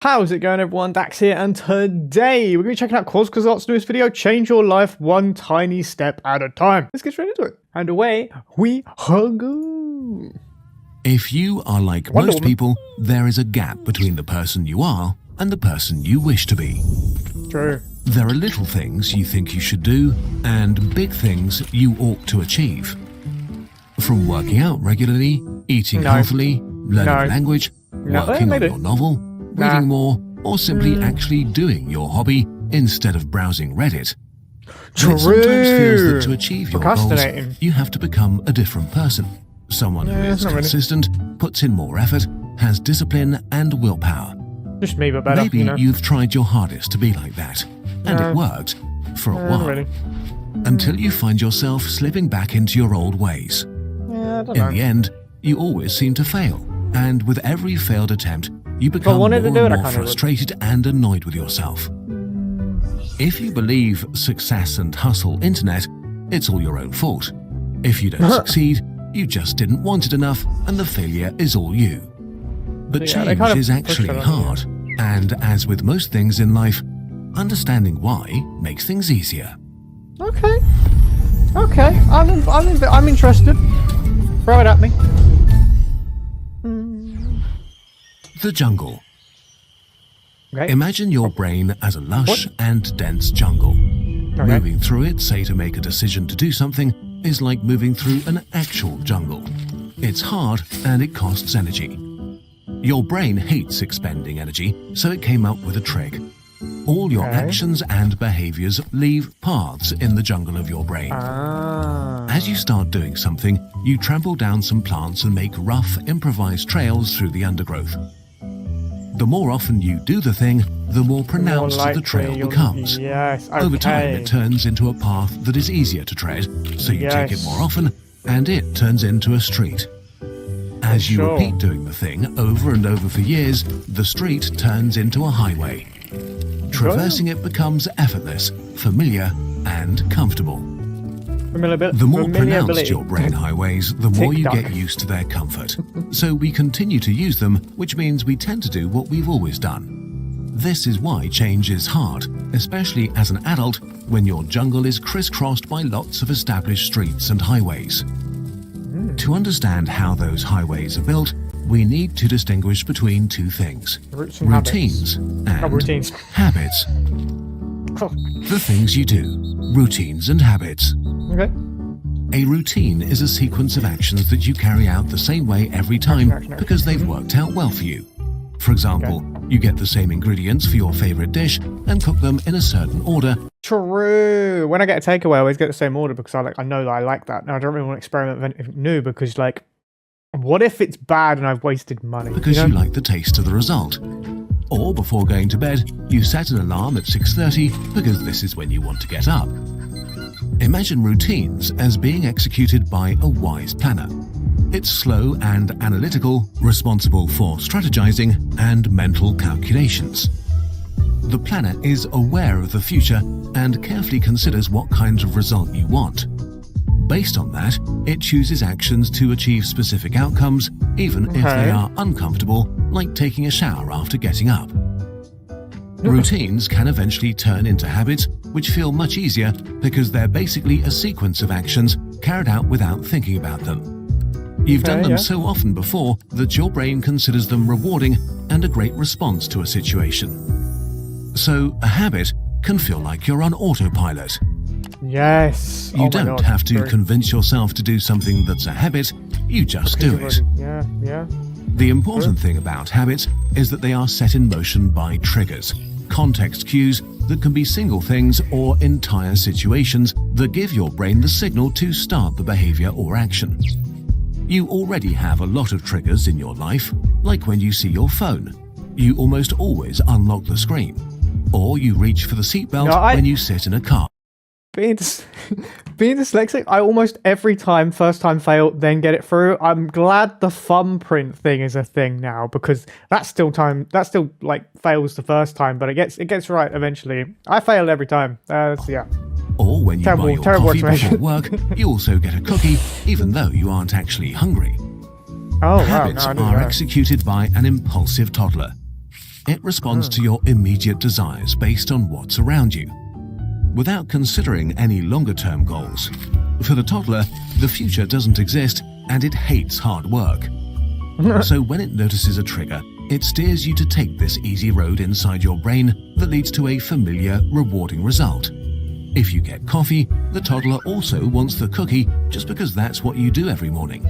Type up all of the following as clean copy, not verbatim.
How's it going, everyone? Dax here, and today we're going to be checking out kurzgesagt's newest video, Change Your Life One Tiny Step at a Time. Let's get straight into it. And away we go. If you are like most people, there is a gap between the person you are and the person you wish to be. True. There are little things you think you should do and big things you ought to achieve. From working out regularly, eating healthily, learning a language, working on your novel, reading more, or simply actually doing your hobby instead of browsing Reddit. True. It sometimes feels that to achieve your goals, you have to become a different person. Someone who is consistent, puts in more effort, has discipline and willpower. Just me, but better. Maybe you've tried your hardest to be like that, and it worked for a while. Until you find yourself slipping back into your old ways. I don't In know. the end, you always seem to fail, and with every failed attempt, you become more and more frustrated and annoyed with yourself. If you believe success and hustle internet, it's all your own fault. If you don't succeed, you just didn't want it enough and the failure is all you. But change is actually hard, and as with most things in life, understanding why makes things easier. Okay. I'm interested. Throw it at me. The jungle. Okay. Imagine your brain as a lush and dense jungle. Moving through it, say to make a decision to do something, is like moving through an actual jungle. It's hard and it costs energy. Your brain hates expending energy, so it came up with a trick. All your actions and behaviors leave paths in the jungle of your brain. As you start doing something, you trample down some plants and make rough, improvised trails through the undergrowth. The more often you do the thing, the more pronounced the trail becomes. Over time, it turns into a path that is easier to tread, so you take it more often, and it turns into a street. As you repeat doing the thing over and over for years, the street turns into a highway. Traversing it becomes effortless, familiar, and comfortable. The more pronounced your brain highways, the more you get used to their comfort. So we continue to use them, which means we tend to do what we've always done. This is why change is hard, especially as an adult when your jungle is crisscrossed by lots of established streets and highways. To understand how those highways are built, we need to distinguish between two things: routines and habits. The things you do, routines and habits. Okay. A routine is a sequence of actions that you carry out the same way every time because they've worked out well for you. For example, you get the same ingredients for your favorite dish and cook them in a certain order. True. When I get a takeaway, I always get the same order because I know that I like that. Now I don't really want to experiment with anything new because, like, what if it's bad and I've wasted money? Because you like the taste of the result. Or before going to bed, you set an alarm at 6:30 because this is when you want to get up. Imagine routines as being executed by a wise planner. It's slow and analytical, responsible for strategizing and mental calculations. The planner is aware of the future and carefully considers what kinds of result you want. Based on that, it chooses actions to achieve specific outcomes, even if they are uncomfortable, like taking a shower after getting up. Routines can eventually turn into habits, which feel much easier because they're basically a sequence of actions carried out without thinking about them. You've done them so often before that your brain considers them rewarding and a great response to a situation. So a habit can feel like you're on autopilot. Yes. You don't have to convince yourself to do something that's a habit, you just do it. The important thing about habits is that they are set in motion by triggers, context cues that can be single things or entire situations that give your brain the signal to start the behavior or action. You already have a lot of triggers in your life, like when you see your phone. You almost always unlock the screen. Or you reach for the seatbelt when you sit in a car. Being dyslexic, I almost every time, first time fail, then get it through. I'm glad the thumbprint thing is a thing now because that still like fails the first time, but it gets right eventually. I fail every time. Or when you buy your coffee before work, you also get a cookie, even though you aren't actually hungry. Habits are executed by an impulsive toddler. It responds to your immediate desires based on what's around you, without considering any longer-term goals. For the toddler, the future doesn't exist and it hates hard work. So when it notices a trigger, it steers you to take this easy road inside your brain that leads to a familiar, rewarding result. If you get coffee, the toddler also wants the cookie just because that's what you do every morning.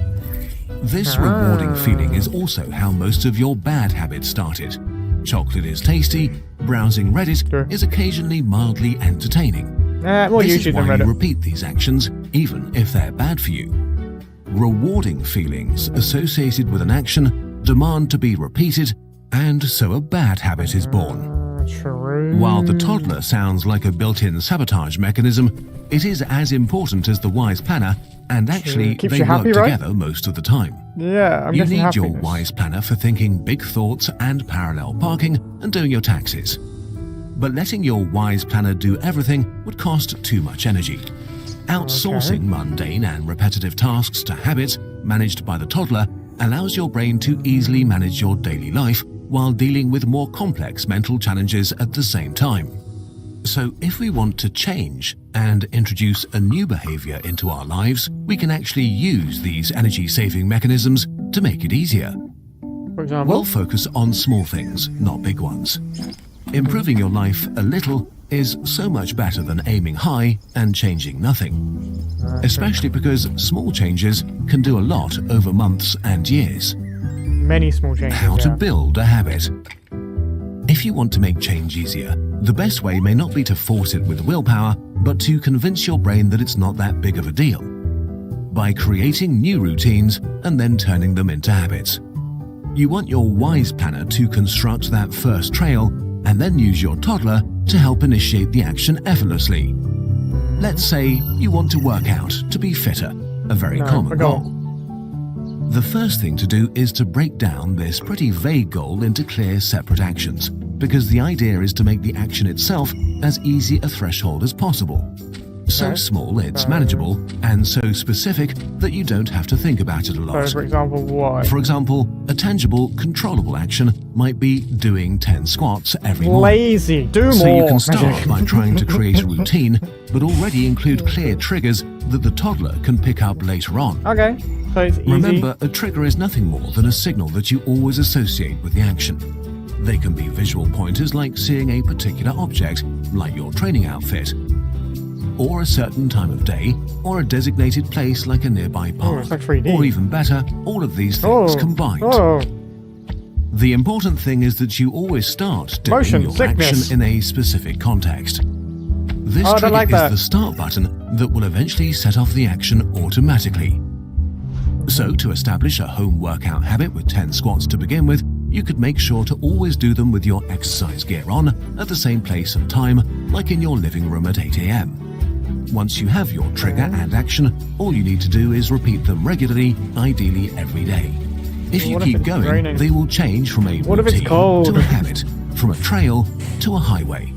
This rewarding feeling is also how most of your bad habits started. Chocolate is tasty, browsing Reddit is occasionally mildly entertaining. This is why you repeat these actions, even if they're bad for you. Rewarding feelings associated with an action demand to be repeated, and so a bad habit is born. True. While the toddler sounds like a built-in sabotage mechanism, it is as important as the wise planner, and actually they work together most of the time. Yeah, I'm You guessing need your happiness. wise planner for thinking big thoughts and parallel parking and doing your taxes. But letting your wise planner do everything would cost too much energy. Outsourcing mundane and repetitive tasks to habits managed by the toddler allows your brain to easily manage your daily life while dealing with more complex mental challenges at the same time. So if we want to change and introduce a new behavior into our lives, we can actually use these energy-saving mechanisms to make it easier. For example? We'll focus on small things, not big ones. Improving your life a little is so much better than aiming high and changing nothing. Especially because small changes can do a lot over months and years. Many small changes. How to build a habit. If you want to make change easier, the best way may not be to force it with willpower, but to convince your brain that it's not that big of a deal. By creating new routines and then turning them into habits. You want your wise planner to construct that first trail and then use your toddler to help initiate the action effortlessly. Let's say you want to work out to be fitter, a very common goal. The first thing to do is to break down this pretty vague goal into clear, separate actions, because the idea is to make the action itself as easy a threshold as possible. So small it's manageable, and so specific that you don't have to think about it a lot. So, for example, what? For example, a tangible, controllable action might be doing 10 squats every morning. Lazy. Do more. So you can start by trying to create a routine, but already include clear triggers that the toddler can pick up later on. Okay, so it's easy. Remember, a trigger is nothing more than a signal that you always associate with the action. They can be visual pointers like seeing a particular object, like your training outfit, or a certain time of day, or a designated place like a nearby park, it's like 3D. or even better, all of these things combined. The important thing is that you always start doing your action in a specific context. This trigger is the start button that will eventually set off the action automatically. So to establish a home workout habit with 10 squats to begin with, you could make sure to always do them with your exercise gear on at the same place and time, like in your living room at 8 AM. Once you have your trigger and action, all you need to do is repeat them regularly, ideally every day. If you keep going, they will change from a routine to a habit, from a trail to a highway.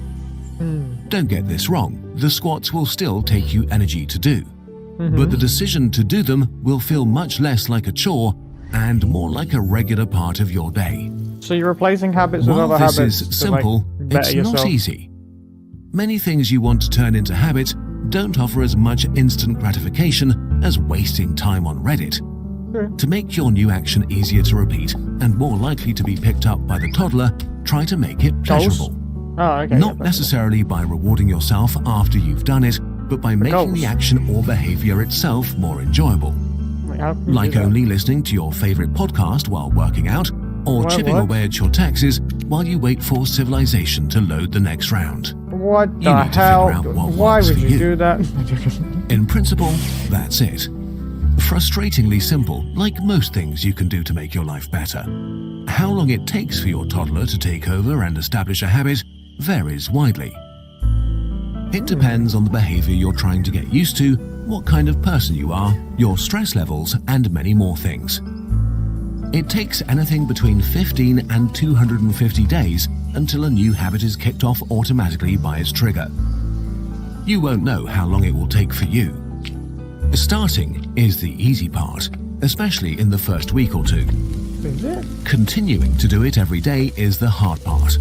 Don't get this wrong, the squats will still take you energy to do. But the decision to do them will feel much less like a chore and more like a regular part of your day. So you're replacing habits with other habits. While this is simple, it's not easy. Many things you want to turn into habits don't offer as much instant gratification as wasting time on Reddit. To make your new action easier to repeat and more likely to be picked up by the toddler, try to make it pleasurable. Not necessarily by rewarding yourself after you've done it, but by making the action or behavior itself more enjoyable. Like only listening to your favorite podcast while working out, or chipping away at your taxes while you wait for civilization to load the next round. What the hell? Why would you do that? In principle, that's it. Frustratingly simple, like most things you can do to make your life better. How long it takes for your toddler to take over and establish a habit varies widely. It depends on the behavior you're trying to get used to, what kind of person you are, your stress levels, and many more things. It takes anything between 15 and 250 days until a new habit is kicked off automatically by its trigger. You won't know how long it will take for you. Starting is the easy part, especially in the first week or two. Is it? Continuing to do it every day is the hard part.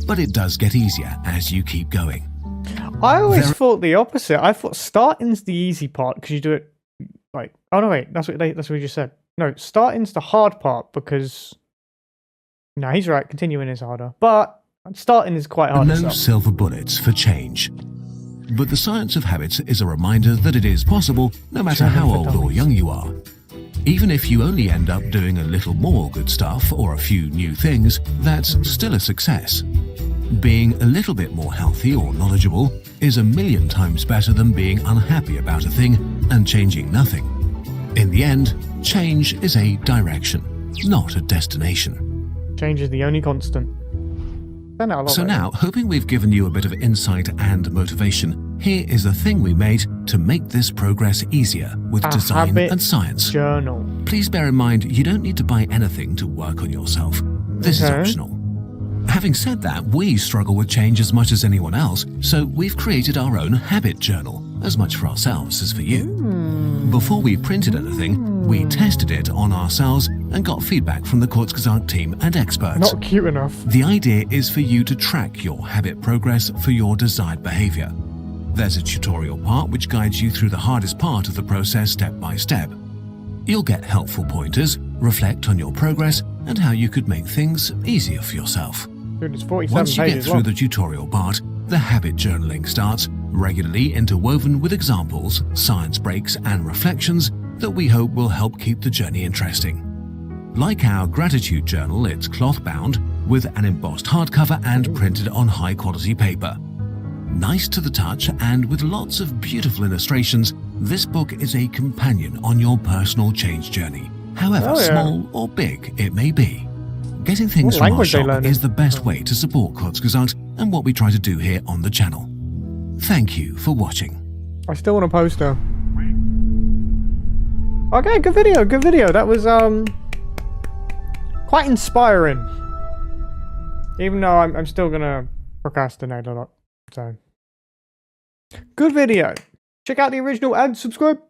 But it does get easier as you keep going. I always thought the opposite. I thought starting's the easy part because you do it like... Oh, no, wait. That's what you just said. No, starting's the hard part because... No, he's right. Continuing is harder. But starting is quite hard. No silver bullets for change. But the science of habits is a reminder that it is possible no matter how old or young you are. Even if you only end up doing a little more good stuff or a few new things, that's still a success. Being a little bit more healthy or knowledgeable is 1,000,000 times better than being unhappy about a thing and changing nothing. In the end, change is a direction, not a destination. Change is the only constant. So now, hoping we've given you a bit of insight and motivation, here is the thing we made to make this progress easier with design and science. Journal. Please bear in mind, you don't need to buy anything to work on yourself. This is optional. Having said that, we struggle with change as much as anyone else, so we've created our own habit journal, as much for ourselves as for you. Before we printed anything, we tested it on ourselves and got feedback from the kurzgesagt team and experts. Not cute enough. The idea is for you to track your habit progress for your desired behavior. There's a tutorial part which guides you through the hardest part of the process step by step. You'll get helpful pointers, reflect on your progress, and how you could make things easier for yourself. Dude, it's 47 Once you get pages through long. the tutorial part, the habit journaling starts, regularly interwoven with examples, science breaks, and reflections that we hope will help keep the journey interesting. Like our gratitude journal, it's cloth-bound with an embossed hardcover and printed on high-quality paper. Nice to the touch and with lots of beautiful illustrations, this book is a companion on your personal change journey, however small or big it may be. Getting things from our shop is the best way to support kurzgesagt and what we try to do here on the channel. Thank you for watching. I still want a poster. Okay, good video, good video. That was quite inspiring. Even though I'm still gonna procrastinate a lot. So good video. Check out the original and subscribe.